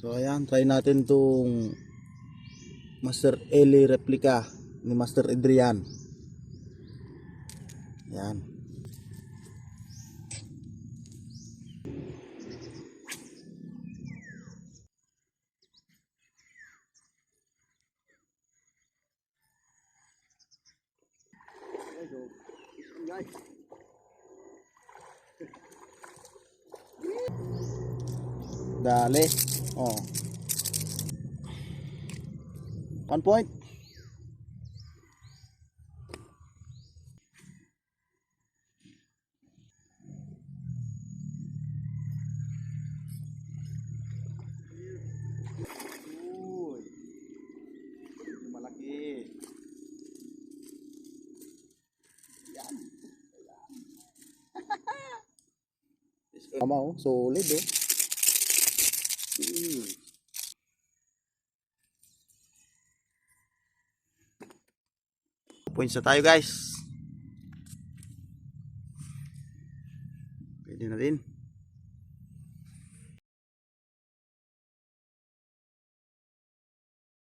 So ayan, try natin tong Master Eli replica ni Master Adrian. Ayan. Dali. Oh. 1 point. Uy. Malaki. Yan. Tama oh, solid oh. Points na tayo guys. Pwede na din.